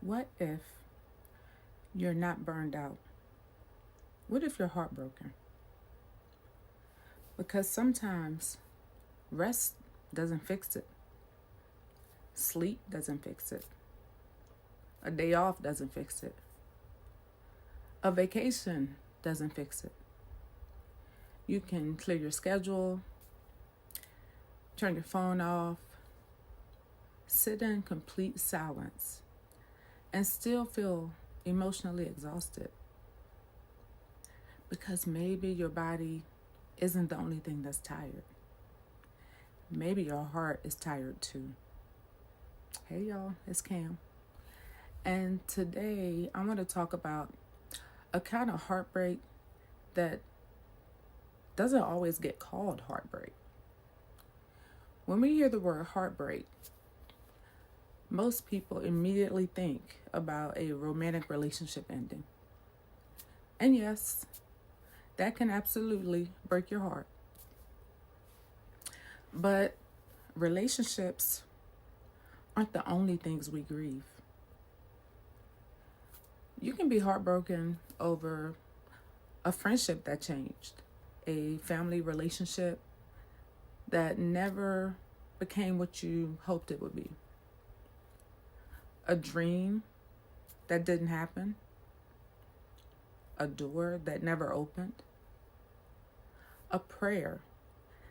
What if you're not burned out? What if you're heartbroken? Because sometimes rest doesn't fix it, sleep doesn't fix it, a day off doesn't fix it, a vacation doesn't fix it. You can clear your schedule, turn your phone off, sit in complete silence, and still feel emotionally exhausted. Because maybe your body isn't the only thing that's tired. Maybe your heart is tired too. Hey y'all, it's Cam. And today I want to talk about a kind of heartbreak that doesn't always get called heartbreak. When we hear the word heartbreak, most people immediately think about a romantic relationship ending. And yes, that can absolutely break your heart. But relationships aren't the only things we grieve. You can be heartbroken over a friendship that changed, a family relationship that never became what you hoped it would be, a dream that didn't happen, a door that never opened, a prayer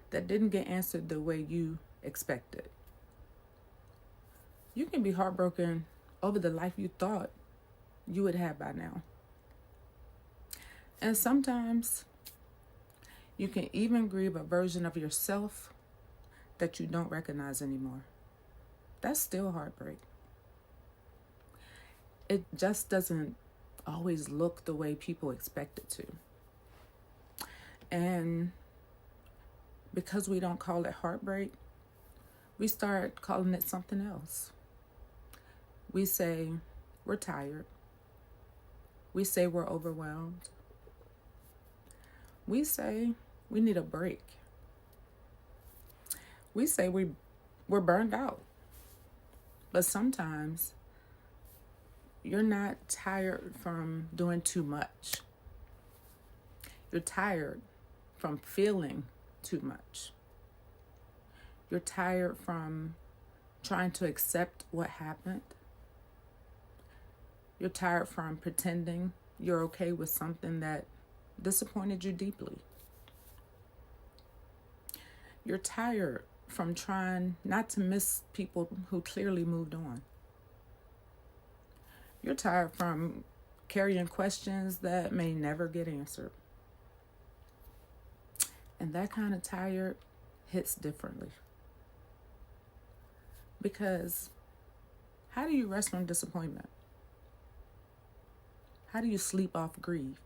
that didn't get answered the way you expected. You can be heartbroken over the life you thought you would have by now. And sometimes you can even grieve a version of yourself that you don't recognize anymore. That's still heartbreak. It just doesn't always look the way people expect it to. And because we don't call it heartbreak, we start calling it something else. We say we're tired. We say we're overwhelmed. We say we need a break. We say we're burned out. But sometimes you're not tired from doing too much. You're tired from feeling too much. You're tired from trying to accept what happened. You're tired from pretending you're okay with something that disappointed you deeply. You're tired from trying not to miss people who clearly moved on. You're tired from carrying questions that may never get answered. And that kind of tired hits differently. Because how do you rest from disappointment? How do you sleep off grief?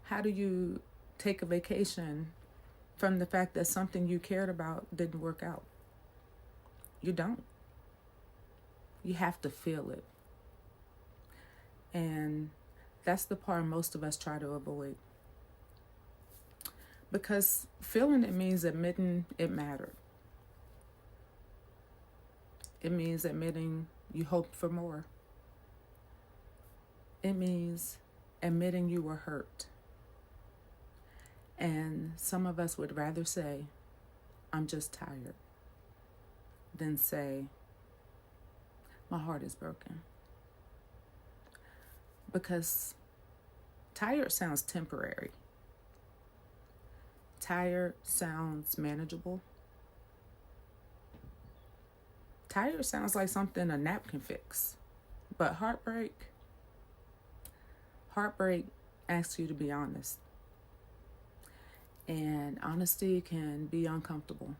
How do you take a vacation from the fact that something you cared about didn't work out? You don't. You have to feel it. And that's the part most of us try to avoid. Because feeling it means admitting it mattered. It means admitting you hoped for more. It means admitting you were hurt. And some of us would rather say, I'm just tired, than say, my heart is broken. Because tired sounds temporary. Tired sounds manageable. Tired sounds like something a nap can fix. But heartbreak asks you to be honest. And honesty can be uncomfortable.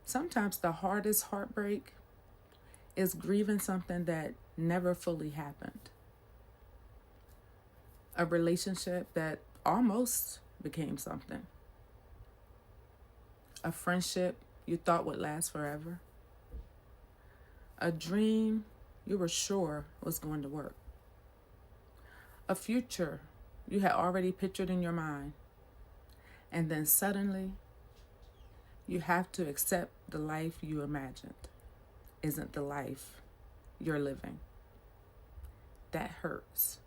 Sometimes the hardest heartbreak is grieving something that never fully happened. A relationship that almost became something. A friendship you thought would last forever. A dream you were sure was going to work. A future you had already pictured in your mind. And then suddenly, you have to accept the life you imagined. isn't the life you're living. That hurts.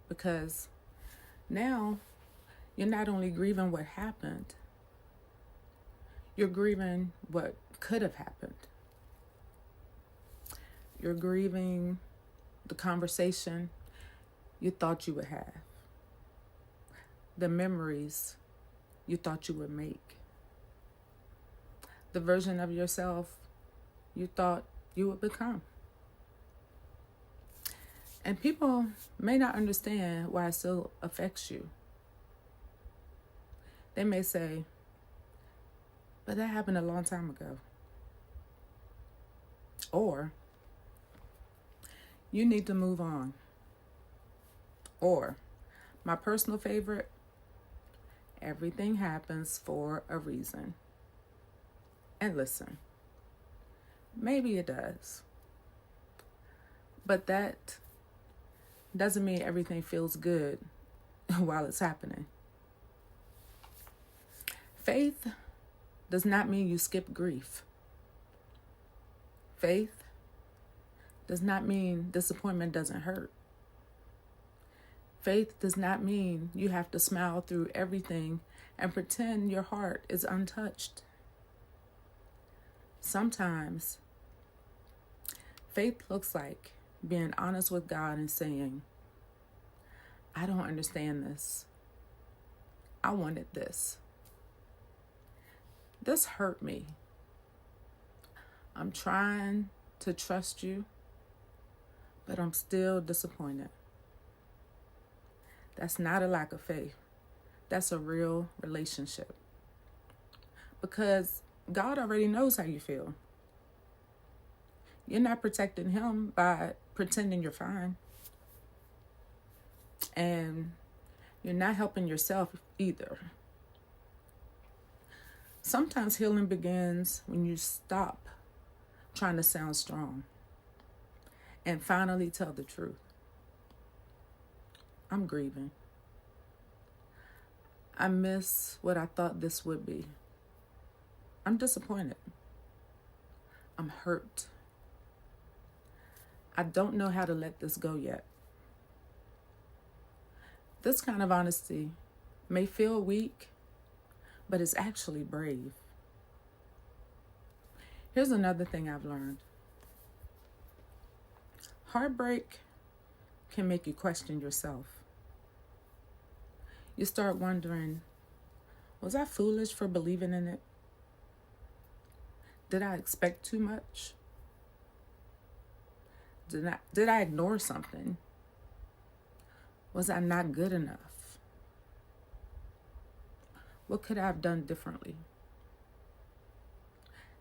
Because now you're not only grieving what happened, you're grieving what could have happened. You're grieving the conversation you thought you would have, the memories you thought you would make, the version of yourself you thought you would become. And people may not understand why it still affects you. They may say, but that happened a long time ago. Or, you need to move on. Or, my personal favorite, everything happens for a reason. And listen, maybe it does. But that doesn't mean everything feels good while it's happening. Faith does not mean you skip grief. Faith does not mean disappointment doesn't hurt. Faith does not mean you have to smile through everything and pretend your heart is untouched. Sometimes faith looks like being honest with God and saying, I don't understand this. I wanted this. This hurt me. I'm trying to trust you, but I'm still disappointed. That's not a lack of faith. That's a real relationship. Because God already knows how you feel. You're not protecting him by pretending you're fine. And you're not helping yourself either. Sometimes healing begins when you stop trying to sound strong and finally tell the truth. I'm grieving. I miss what I thought this would be. I'm disappointed. I'm hurt. I don't know how to let this go yet. This kind of honesty may feel weak, but it's actually brave. Here's another thing I've learned. Heartbreak can make you question yourself. You start wondering, was I foolish for believing in it? Did I expect too much? Did I ignore something? Was I not good enough? What could I have done differently?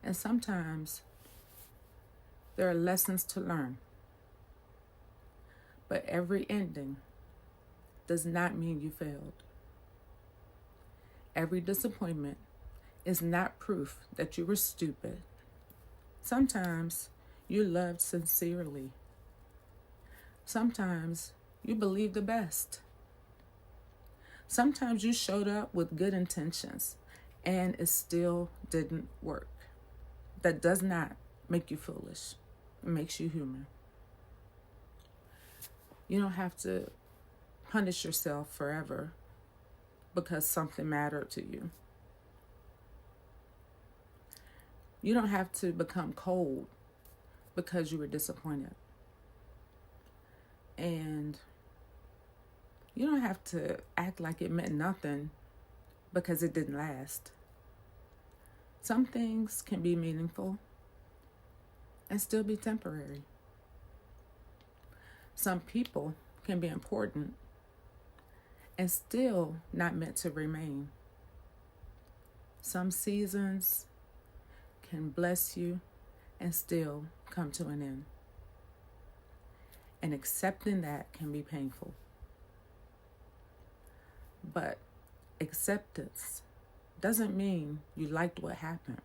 And sometimes there are lessons to learn. But every ending does not mean you failed. Every disappointment is not proof that you were stupid. Sometimes you loved sincerely. Sometimes you believed the best. Sometimes you showed up with good intentions and it still didn't work. That does not make you foolish. It makes you human. You don't have to punish yourself forever because something mattered to you. You don't have to become cold because you were disappointed. And you don't have to act like it meant nothing because it didn't last. Some things can be meaningful and still be temporary. Some people can be important and still not meant to remain. Some seasons can bless you and still come to an end. And accepting that can be painful. But acceptance doesn't mean you liked what happened.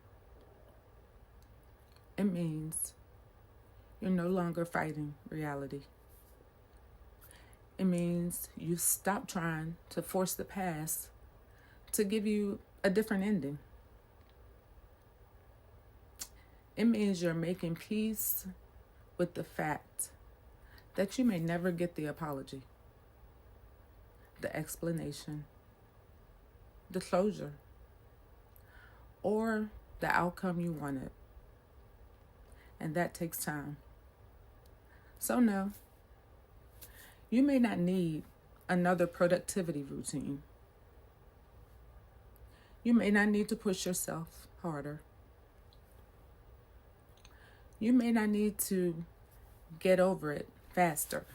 It means you're no longer fighting reality. It means you stop trying to force the past to give you a different ending. It means you're making peace with the fact that you may never get the apology, the explanation, the closure, or the outcome you wanted. And that takes time. So no, you may not need another productivity routine. You may not need to push yourself harder. You may not need to get over it faster.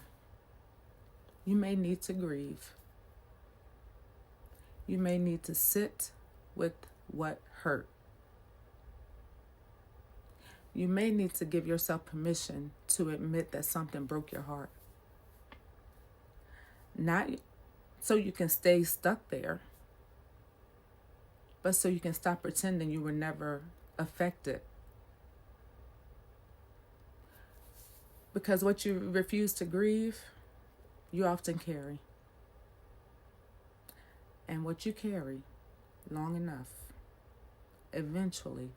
You may need to grieve. You may need to sit with what hurt. You may need to give yourself permission to admit that something broke your heart. Not so you can stay stuck there, but so you can stop pretending you were never affected. Because what you refuse to grieve, you often carry. And what you carry long enough eventually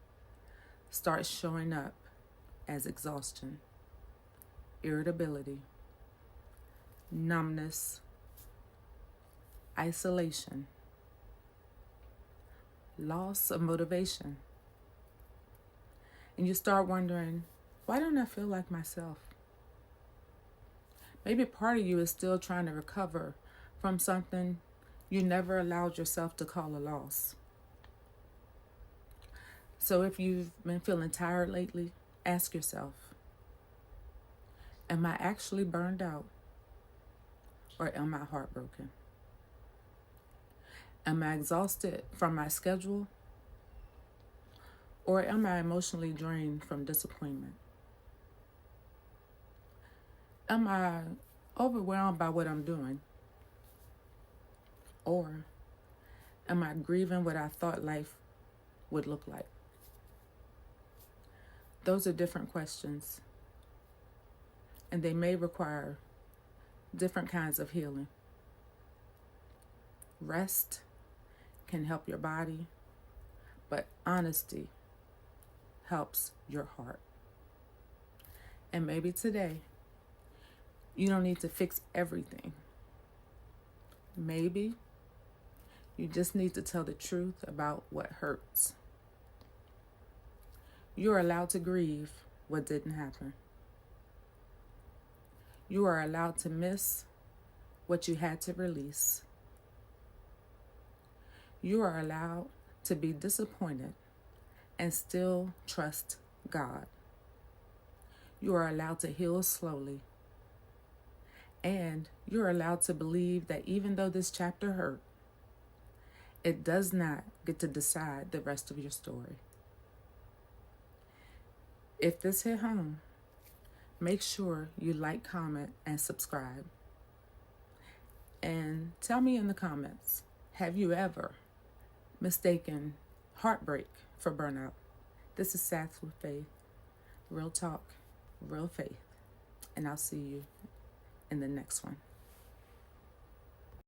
starts showing up as exhaustion, irritability, numbness, isolation, loss of motivation. And you start wondering, why don't I feel like myself? Maybe part of you is still trying to recover from something you never allowed yourself to call a loss. So if you've been feeling tired lately, ask yourself, am I actually burned out, or am I heartbroken? Am I exhausted from my schedule, or am I emotionally drained from disappointment? Am I overwhelmed by what I'm doing? Or am I grieving what I thought life would look like? Those are different questions, and they may require different kinds of healing. Rest can help your body, but honesty helps your heart. And maybe today, you don't need to fix everything. Maybe you just need to tell the truth about what hurts. You are allowed to grieve what didn't happen. You are allowed to miss what you had to release. You are allowed to be disappointed and still trust God. You are allowed to heal slowly. And you're allowed to believe that even though this chapter hurt, it does not get to decide the rest of your story. If this hit home, make sure you like, comment, and subscribe. And tell me in the comments, have you ever mistaken heartbreak for burnout? This is Sass With Faith. Real talk, real faith. And I'll see you in the next one.